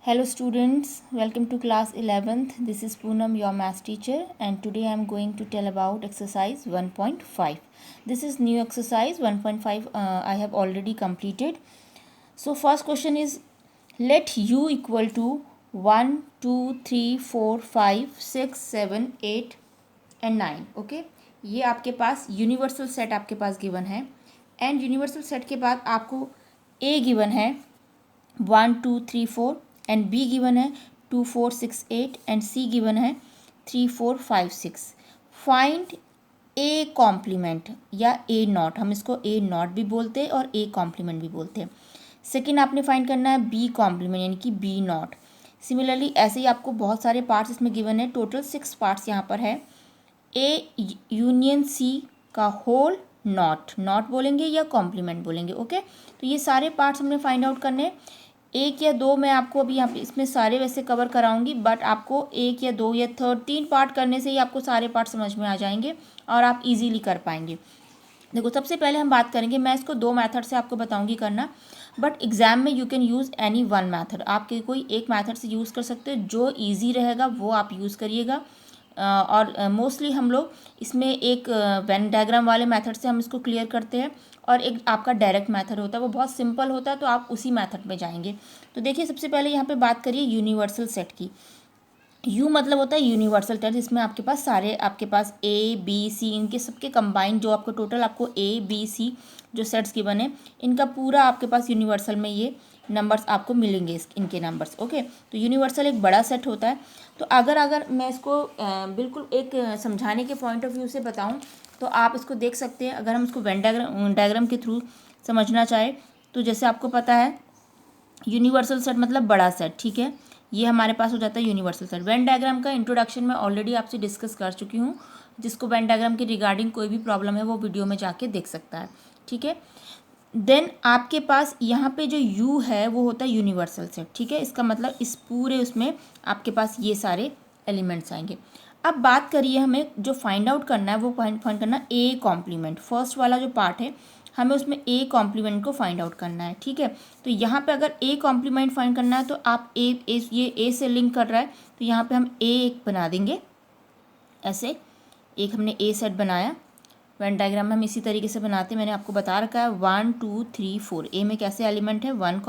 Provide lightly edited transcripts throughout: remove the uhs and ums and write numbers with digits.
Hello students, welcome to class 11th. This is Poonam, your math teacher, and today I am going to tell about exercise 1.5. This is new exercise 1.5 I have already completed. So first question is, let u equal to 1, 2, 3, 4, 5, 6, 7, 8 and 9. Okay, ये आपके पास universal set आपके पास given है and universal set के बाद आपको ए given है 1, 2, 3, 4 and be given है 2, 4, 6, 8 and C given है 3, 4, 5, 6. फाइंड ए कॉम्प्लीमेंट या ए नॉट, हम इसको ए नॉट भी बोलते हैं और ए कॉम्प्लीमेंट भी बोलते हैं. सेकेंड आपने फाइंड करना है बी कॉम्प्लीमेंट यानी कि बी नॉट. सिमिलरली ऐसे ही आपको बहुत सारे पार्ट्स इसमें गिवन है, टोटल 6 पार्ट्स यहाँ पर है. ए यूनियन सी का होल नॉट बोलेंगे या कॉम्प्लीमेंट बोलेंगे. ओके, तो ये सारे पार्ट्स हमने फाइंड आउट करने. एक या दो मैं आपको अभी यहाँ पे इसमें सारे वैसे कवर कराऊंगी, बट आपको एक या दो या थर्ड 3 पार्ट करने से ही आपको सारे पार्ट समझ में आ जाएंगे और आप इजीली कर पाएंगे. देखो, सबसे पहले हम बात करेंगे, मैं इसको 2 मेथड से आपको बताऊंगी करना, बट एग्जाम में you can use any one method. आप कोई एक मेथड से यूज़ कर सकते हो, जो ईजी रहेगा वो आप यूज़ करिएगा. और मोस्टली हम लोग इसमें एक वेन डायग्राम वाले मेथड से हम इसको क्लियर करते हैं और एक आपका डायरेक्ट मेथड होता है, वो बहुत सिंपल होता है, तो आप उसी मेथड में जाएंगे. तो देखिए, सबसे पहले यहाँ पे बात करिए यूनिवर्सल सेट की. यू मतलब होता है यूनिवर्सल सेट, इसमें आपके पास सारे आपके पास ए बी सी इनके सबके कंबाइंड जो आपको टोटल आपको ए बी सी जो सेट्स की बने, इनका पूरा आपके पास यूनिवर्सल में ये नंबर्स आपको मिलेंगे, इनके नंबर्स. ओके, तो यूनिवर्सल एक बड़ा सेट होता है. तो अगर मैं इसको बिल्कुल एक समझाने के पॉइंट ऑफ व्यू से बताऊं तो आप इसको देख सकते हैं. अगर हम इसको वेन डायग्राम के थ्रू समझना चाहे तो जैसे आपको पता है यूनिवर्सल सेट मतलब बड़ा सेट, ठीक है. ये हमारे पास हो जाता है यूनिवर्सल सेट. वेन डायग्राम का इंट्रोडक्शन मैं ऑलरेडी आपसे डिस्कस कर चुकी हूँ. जिसको वेन डायग्राम के रिगार्डिंग कोई भी प्रॉब्लम है वो वीडियो में जाके देख सकता है, ठीक है. देन आपके पास यहाँ पे जो U है वो होता है यूनिवर्सल सेट, ठीक है. इसका मतलब इस पूरे उसमें आपके पास ये सारे एलिमेंट्स आएंगे. अब बात करिए, हमें जो फाइंड आउट करना है वो फाइंड करना ए कॉम्प्लीमेंट. फर्स्ट वाला जो पार्ट है हमें उसमें ए कॉम्प्लीमेंट को फाइंड आउट करना है, ठीक है. तो यहाँ पे अगर ए कॉम्प्लीमेंट फाइंड करना है तो आप ये ए से लिंक कर रहा है तो यहाँ पे हम ए एक बना देंगे. ऐसे एक हमने ए सेट बनाया. वेन डायग्राम में हम इसी तरीके से बनाते हैं, मैंने आपको बता रखा है 1, 2, 3, 4. ए में कैसे एलिमेंट है 1,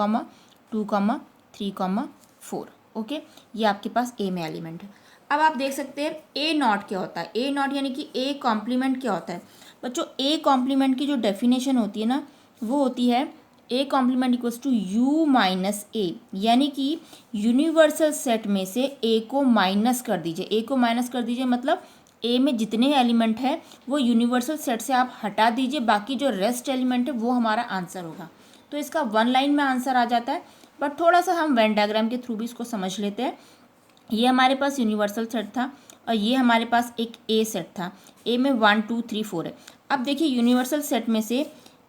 2, 3, 4. ओके, ये आपके पास ए में एलिमेंट है. अब आप देख सकते हैं ए नॉट क्या होता है. ए नॉट यानी कि ए कॉम्प्लीमेंट क्या होता है बच्चों. ए कॉम्प्लीमेंट की जो डेफिनेशन होती है ना, वो होती है A complement equals to U minus A. यानी कि यूनिवर्सल सेट में से ए को माइनस कर दीजिए. ए को माइनस कर दीजिए मतलब ए में जितने एलिमेंट है वो यूनिवर्सल सेट से आप हटा दीजिए, बाकी जो रेस्ट एलिमेंट है वो हमारा आंसर होगा. तो इसका 1 लाइन में आंसर आ जाता है, बट थोड़ा सा हम वेन डायग्राम के थ्रू भी इसको समझ लेते हैं. ये हमारे पास यूनिवर्सल सेट था और ये हमारे पास एक ए सेट था. ए में 1, 2, 3, 4 है. अब देखिए, यूनिवर्सल सेट में से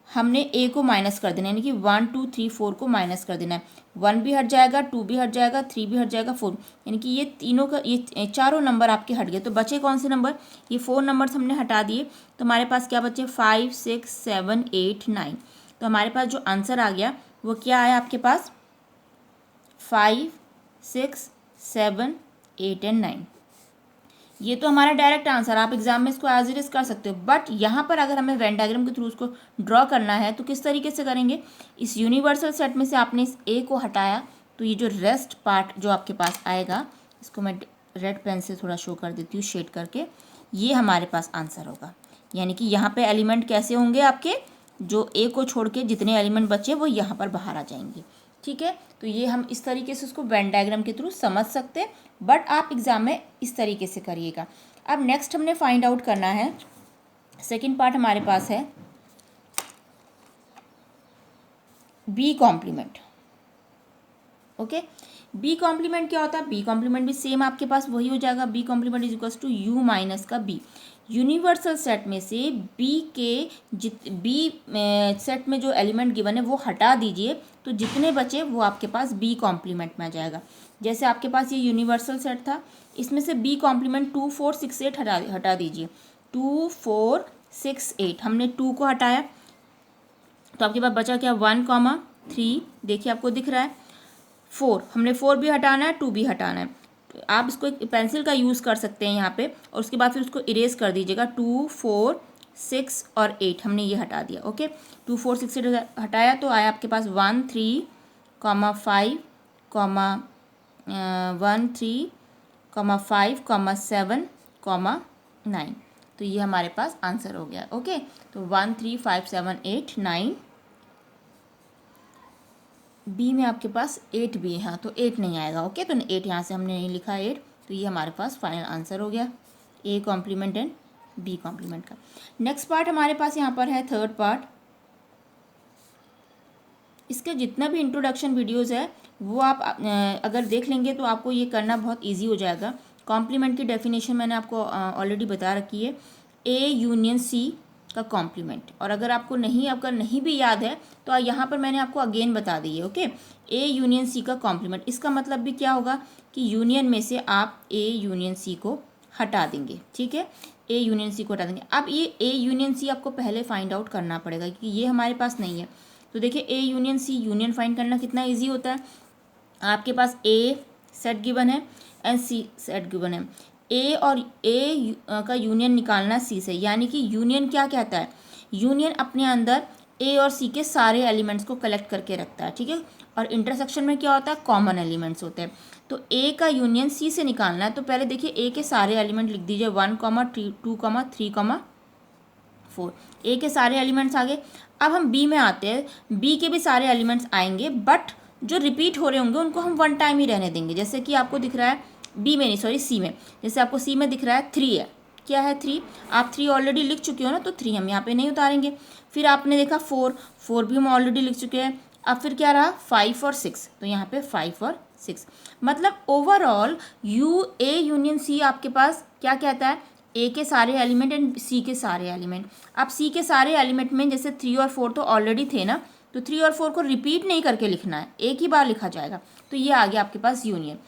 हमने ए को माइनस कर देना है, यानी कि 1, 2, 3, 4 को माइनस कर देना है. 1 भी हट जाएगा, 2 भी हट जाएगा, 3 भी हट जाएगा, 4, यानी कि ये तीनों का ये चारों नंबर आपके हट गए. तो बचे कौन से नंबर, ये 4 नंबर्स हमने हटा दिए. तो हमारे पास क्या बचे 5, 6, 7, 8, 9. तो हमारे पास जो आंसर आ गया वो क्या आया आपके पास 5, 6, 7, 8 एंड 9. ये तो हमारा डायरेक्ट आंसर, आप एग्जाम में इसको एज इट इज कर सकते हो. बट यहाँ पर अगर हमें वेन डायग्राम के थ्रू उसको ड्रॉ करना है तो किस तरीके से करेंगे. इस यूनिवर्सल सेट में से आपने इस ए को हटाया तो ये जो रेस्ट पार्ट जो आपके पास आएगा, इसको मैं रेड पेन से थोड़ा शो कर देती हूँ शेड करके, ये हमारे पास आंसर होगा. यानी कि यहाँ पे एलिमेंट कैसे होंगे आपके, जो ए को छोड़ के जितने एलिमेंट बचे वो यहाँ पर बाहर आ जाएंगे, ठीक है. तो ये हम इस तरीके से उसको वेन डायग्राम के थ्रू समझ सकते हैं, बट आप एग्जाम में इस तरीके से करिएगा. अब नेक्स्ट हमने फाइंड आउट करना है, सेकंड पार्ट हमारे पास है B complement. Okay, B complement क्या होता है. बी कॉम्प्लीमेंट भी सेम आपके पास वही हो जाएगा. B complement is equals to U minus का बी. यूनिवर्सल सेट में से बी के बी सेट में जो एलिमेंट गिवन है वो हटा दीजिए, तो जितने बचे वो आपके पास बी कॉम्प्लीमेंट में आ जाएगा. जैसे आपके पास ये यूनिवर्सल सेट था, इसमें से बी कॉम्प्लीमेंट 2, 4, 6, 8 हटा दीजिए. 2, 4, 6, 8 हमने 2 को हटाया तो आपके पास बचा क्या 1, 3. देखिए आपको दिख रहा है 4, हमने 4 भी हटाना है, 2 भी हटाना है। तो आप इसको एक पेंसिल का यूज़ कर सकते हैं यहाँ पे, और उसके बाद फिर उसको इरेज कर दीजिएगा। 2, 4, 6 और 8 हमने ये हटा दिया। ओके, 2, 4, 6, 8 हटाया तो आया आपके पास 1, 3, 5, 1, 3, 5, 7, 9। तो ये हमारे पास आंसर हो गया। ओके, तो 1, 3, 5, 7, 8, 9। बी में आपके पास 8 भी है, हाँ, तो 8 नहीं आएगा। ओके, तो 8 यहाँ से हमने नहीं लिखा 8, तो ये हमारे पास फाइनल आंसर हो गया, A complement and B complement का। नेक्स्ट पार्ट हमारे पास यहाँ पर है थर्ड पार्ट। इसके जितना भी इंट्रोडक्शन वीडियोज़ है वो आप अगर देख लेंगे तो आपको ये करना बहुत ईजी हो जाएगा। कॉम्प्लीमेंट की डेफिनेशन मैंने आपको ऑलरेडी बता रखी है, ए यूनियन सी का कॉम्प्लीमेंट। और अगर आपको नहीं भी याद है तो यहाँ पर मैंने आपको अगेन बता दी है। ओके, ए यूनियन सी का कॉम्प्लीमेंट, इसका मतलब भी क्या होगा कि यूनियन में से आप ए यूनियन सी को हटा देंगे। ठीक है, ए यूनियन सी को हटा देंगे। अब ये ए यूनियन सी आपको पहले फाइंड आउट करना पड़ेगा क्योंकि ये हमारे पास नहीं है। तो देखिए, A union C union find करना कितना ईजी होता है। आपके पास ए सेट गिवन है एंड सी सेट गिवन है। ए और ए का यूनियन निकालना सी से, यानी कि यूनियन क्या कहता है, यूनियन अपने अंदर ए और सी के सारे एलिमेंट्स को कलेक्ट करके रखता है। ठीक है, और इंटरसेक्शन में क्या होता है, कॉमन एलिमेंट्स होते हैं। तो ए का यूनियन सी से निकालना है, तो पहले देखिए ए के सारे एलिमेंट लिख दीजिए, 1, 2, 3, 4। ए के सारे एलिमेंट्स आ गए। अब हम बी में आते हैं, बी के भी सारे एलिमेंट्स आएंगे, बट जो रिपीट हो रहे होंगे उनको हम 1 टाइम ही रहने देंगे। जैसे कि आपको दिख रहा है बी में नहीं, सॉरी सी में, जैसे आपको सी में दिख रहा है 3 है। क्या है 3, आप 3 ऑलरेडी लिख चुके हो ना, तो 3 हम यहाँ पे नहीं उतारेंगे। फिर आपने देखा 4 भी हम ऑलरेडी लिख चुके हैं। अब फिर क्या रहा 5 और 6, तो यहाँ पे 5 और 6। मतलब ओवरऑल ए यूनियन सी आपके पास क्या कहता है, ए के सारे एलिमेंट एंड सी के सारे एलिमेंट। अब सी के सारे एलिमेंट में जैसे 3 और 4 तो ऑलरेडी थे ना, तो 3 और 4 को रिपीट नहीं करके लिखना है, एक ही बार लिखा जाएगा। तो ये आ गया आपके पास यूनियन।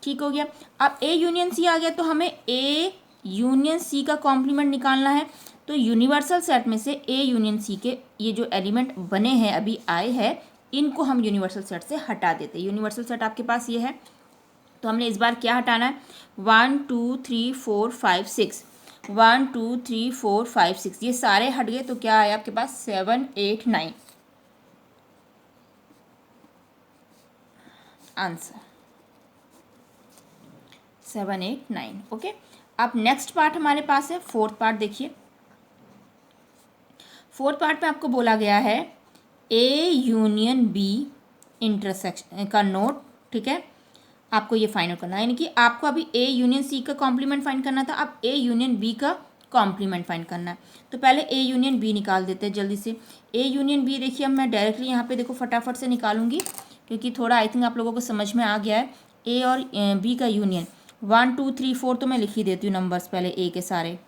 ठीक हो गया। अब ए यूनियन सी आ गया, तो हमें ए यूनियन सी का कॉम्प्लीमेंट निकालना है। तो यूनिवर्सल सेट में से ए यूनियन सी के ये जो एलिमेंट बने हैं, अभी आए हैं, इनको हम यूनिवर्सल सेट से हटा देते हैं। यूनिवर्सल सेट आपके पास ये है, तो हमने इस बार क्या हटाना है, 1, 2, 3, 4, 5, 6, 1, 2, 3, 4, 5, 6, ये सारे हट गए। तो क्या आया आपके पास 7, 8, 9 आंसर, 7, 8, 9। ओके, अब नेक्स्ट पार्ट हमारे पास है फोर्थ पार्ट। देखिए, फोर्थ पार्ट में आपको बोला गया है ए यूनियन बी इंटरसेक्शन का नोट। ठीक है, आपको ये फाइंड आउट करना है, यानी कि आपको अभी ए यूनियन सी का कॉम्प्लीमेंट फाइंड करना था, अब ए यूनियन बी का कॉम्प्लीमेंट फाइंड करना है। तो पहले ए यूनियन बी निकाल देते हैं जल्दी से। ए यूनियन बी देखिए, अब मैं डायरेक्टली यहाँ पे देखो फटाफट से निकालूंगी, क्योंकि थोड़ा आई थिंक आप लोगों को समझ में आ गया है। ए और बी का यूनियन 1, 2, 3, 4 तो मैं लिख ही देती हूँ नंबर्स पहले ए के सारे।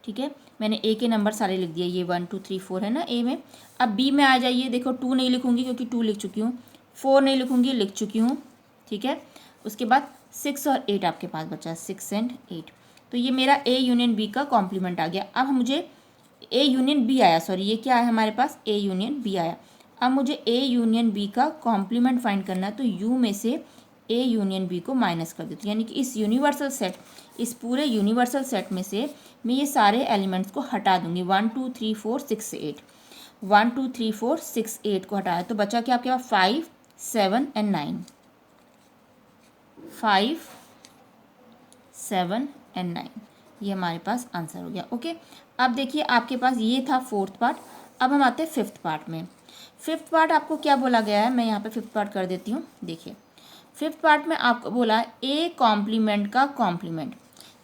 ठीक है, मैंने ए के नंबर सारे लिख दिए, ये 1, 2, 3, 4 है ना ए में। अब बी में आ जाइए, देखो 2 नहीं लिखूंगी क्योंकि 2 लिख चुकी हूँ, 4 नहीं लिखूंगी, लिख चुकी हूँ। ठीक है, उसके बाद 6 और 8 आपके पास बचा, 6 एंड 8। तो ये मेरा ए यूनियन बी का कॉम्प्लीमेंट आ गया। अब मुझे ए यूनियन बी आया, सॉरी ये क्या है हमारे पास, ए यूनियन बी आया। अब मुझे ए यूनियन बी का कॉम्प्लीमेंट फाइंड करना है, तो यू में से ए यूनियन बी को माइनस कर देती हूँ, यानी कि इस यूनिवर्सल सेट, इस पूरे यूनिवर्सल सेट में से मैं ये सारे एलिमेंट्स को हटा दूंगी। 1, 2, 3, 4, 6, 8, 1, 2, 3, 4, 6, 8 को हटाया, तो बचा क्या आपके पास 5, 7 एंड 9, 5, 7 एंड 9, ये हमारे पास आंसर हो गया। ओके, अब देखिए आपके पास ये था फोर्थ पार्ट। अब हम आते हैं फिफ्थ पार्ट में। फिफ्थ पार्ट आपको क्या बोला गया है, मैं यहाँ पे फिफ्थ पार्ट कर देती हूँ। देखिए, फिफ्थ पार्ट में आपको बोला ए कॉम्प्लीमेंट का कॉम्प्लीमेंट।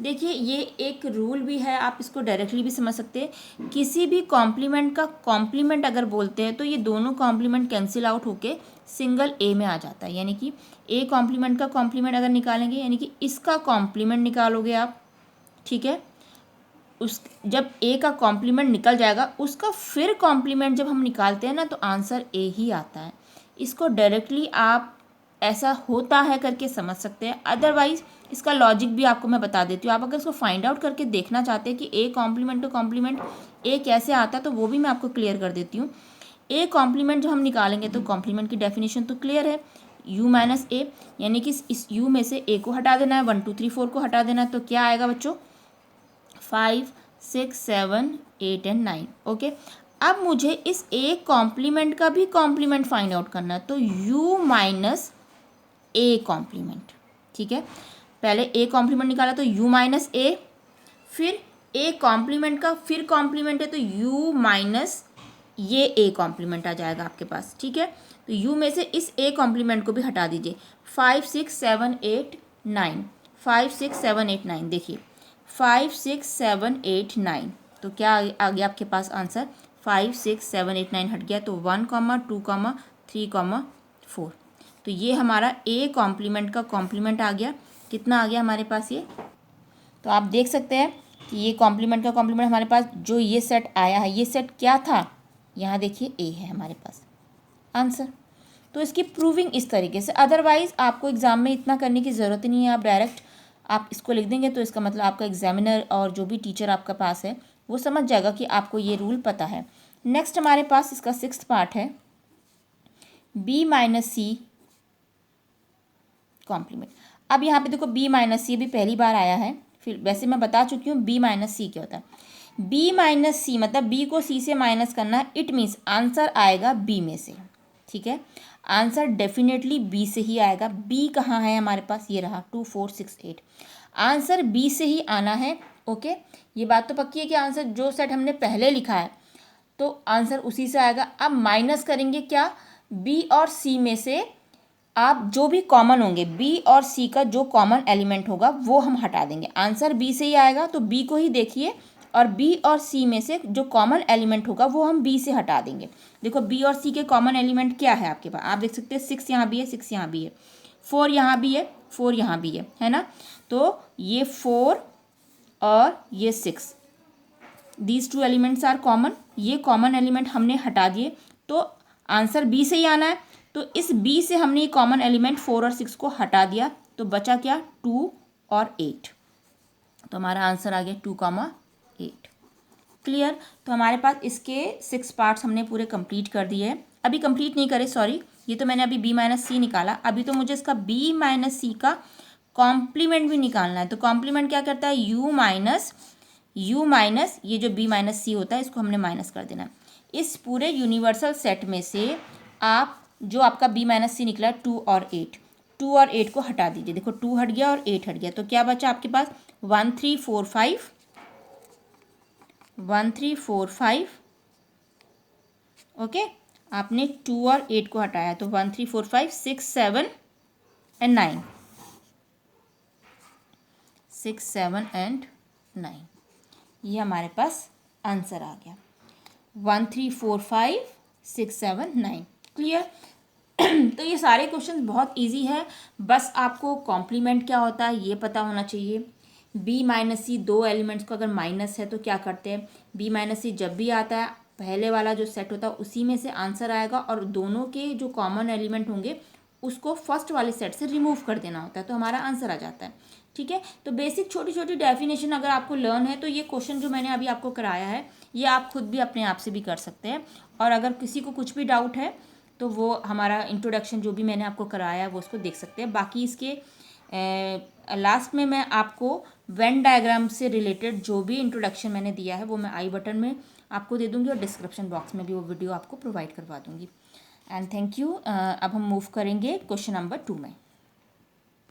देखिए, ये एक रूल भी है, आप इसको डायरेक्टली भी समझ सकते हैं। किसी भी कॉम्प्लीमेंट का कॉम्प्लीमेंट अगर बोलते हैं तो ये दोनों कॉम्प्लीमेंट कैंसिल आउट होके सिंगल ए में आ जाता है, यानी कि ए कॉम्प्लीमेंट का कॉम्प्लीमेंट अगर निकालेंगे, यानी कि इसका कॉम्प्लीमेंट निकालोगे आप। ठीक है, उस जब ए का कॉम्प्लीमेंट निकल जाएगा, उसका फिर कॉम्प्लीमेंट जब हम निकालते हैं ना, तो आंसर ए ही आता है। इसको डायरेक्टली आप ऐसा होता है करके समझ सकते हैं, अदरवाइज इसका लॉजिक भी आपको मैं बता देती हूँ। आप अगर इसको फाइंड आउट करके देखना चाहते हैं कि A complement to complement A कैसे आता है, तो वो भी मैं आपको क्लियर कर देती हूँ। ए कॉम्प्लीमेंट जो हम निकालेंगे, तो कॉम्प्लीमेंट की डेफिनेशन तो क्लियर है, u माइनस ए, यानी कि इस u में से a को हटा देना है, 1 2 3 4 को हटा देना है, तो क्या आएगा बच्चों 5 6 7 8 एंड 9। ओके, अब मुझे इस a कॉम्प्लीमेंट का भी कॉम्प्लीमेंट फाइंड आउट करना है, तो u माइनस ए कॉम्प्लीमेंट। ठीक है, पहले a कॉम्प्लीमेंट निकाला तो u माइनस ए, फिर a कॉम्प्लीमेंट का फिर कॉम्प्लीमेंट है तो u माइनस ये a कॉम्प्लीमेंट आ जाएगा आपके पास। ठीक है, तो u में से इस a कॉम्प्लीमेंट को भी हटा दीजिए। 5 6 7 8 9, 5 6 7 8 9, देखिए 5 6 7 8 9, तो क्या आ गया आपके पास आंसर 5 6 7 8 9 हट गया, तो 1 2 3 4। तो ये हमारा a कॉम्प्लीमेंट का कॉम्प्लीमेंट आ गया। कितना आ गया हमारे पास ये, तो आप देख सकते हैं कि ये कॉम्प्लीमेंट का कॉम्प्लीमेंट हमारे पास जो ये सेट आया है, ये सेट क्या था, यहाँ देखिए a है हमारे पास आंसर। तो इसकी प्रूविंग इस तरीके से, अदरवाइज आपको एग्जाम में इतना करने की ज़रूरत नहीं है, आप डायरेक्ट आप इसको लिख देंगे तो इसका मतलब आपका एग्जामिनर और जो भी टीचर आपका पास है वो समझ जाएगा कि आपको ये रूल पता है। नेक्स्ट हमारे पास इसका 6th पार्ट है b माइनस सी कॉम्प्लीमेंट। अब यहाँ पे देखो b माइनस सी भी पहली बार आया है, फिर वैसे मैं बता चुकी हूँ b माइनस सी क्या होता है। b माइनस सी मतलब b को c से माइनस करना है, इट मीन्स आंसर आएगा b में से। ठीक है, आंसर डेफिनेटली b से ही आएगा। b कहाँ है हमारे पास, ये रहा 2 4 6 8, आंसर b से ही आना है। ओके, ये बात तो पक्की है कि आंसर जो सेट हमने पहले लिखा है तो आंसर उसी से आएगा। अब माइनस करेंगे क्या, b और c में से आप जो भी कॉमन होंगे, b और c का जो कॉमन एलिमेंट होगा वो हम हटा देंगे, आंसर b से ही आएगा। तो b को ही देखिए और b और c में से जो कॉमन एलिमेंट होगा वो हम b से हटा देंगे। देखो b और c के कॉमन एलिमेंट क्या है आपके पास, आप देख सकते हैं 6 यहाँ भी है, 6 यहाँ भी है, 4 यहाँ भी है, 4 यहाँ भी है ना। तो ये 4 और ये 6, these two elements are common, ये कॉमन एलिमेंट हमने हटा दिए तो आंसर b से ही आना है। तो इस b से हमने ये कॉमन एलिमेंट 4 और 6 को हटा दिया, तो बचा क्या 2 और 8, तो हमारा आंसर आ गया 2 8। क्लियर, तो हमारे पास इसके 6 पार्ट्स हमने पूरे कंप्लीट कर दिए हैं। अभी कंप्लीट नहीं करे, सॉरी, ये तो मैंने अभी b माइनस सी निकाला, अभी तो मुझे इसका b माइनस सी का कॉम्प्लीमेंट भी निकालना है। तो कॉम्प्लीमेंट क्या करता है, u माइनस ये जो b माइनस सी होता है इसको हमने माइनस कर देना। इस पूरे यूनिवर्सल सेट में से आप जो आपका b माइनस सी निकला 2 और 8, 2 और 8 को हटा दीजिए। देखो 2 हट गया और 8 हट गया, तो क्या बचा आपके पास 1 3 4 5, 1 3 4 5। ओके, आपने 2 और 8 को हटाया तो 1 3 4 5 6 7 एंड 9, 6 7 एंड 9, ये हमारे पास आंसर आ गया 1 3 4 5 6 7 9। क्लियर, तो ये सारे क्वेश्चन बहुत इजी है, बस आपको कॉम्प्लीमेंट क्या होता है ये पता होना चाहिए। b माइनस सी, दो एलिमेंट्स को अगर माइनस है तो क्या करते हैं, b माइनस सी जब भी आता है पहले वाला जो सेट होता है उसी में से आंसर आएगा और दोनों के जो कॉमन एलिमेंट होंगे उसको फर्स्ट वाले सेट से रिमूव कर देना होता है, तो हमारा आंसर आ जाता है। ठीक है, तो बेसिक छोटी छोटी डेफिनेशन अगर आपको लर्न है तो ये क्वेश्चन जो मैंने अभी आपको कराया है ये आप खुद भी अपने आप से भी कर सकते हैं। और अगर किसी को कुछ भी डाउट है तो वो हमारा इंट्रोडक्शन जो भी मैंने आपको कराया है वो उसको देख सकते हैं। बाकी इसके लास्ट में मैं आपको वेन डायग्राम से रिलेटेड जो भी इंट्रोडक्शन मैंने दिया है वो मैं आई बटन में आपको दे दूँगी और डिस्क्रिप्शन बॉक्स में भी वो वीडियो आपको प्रोवाइड करवा दूँगी। And thank you. अब हम मूव करेंगे क्वेश्चन नंबर 2 में।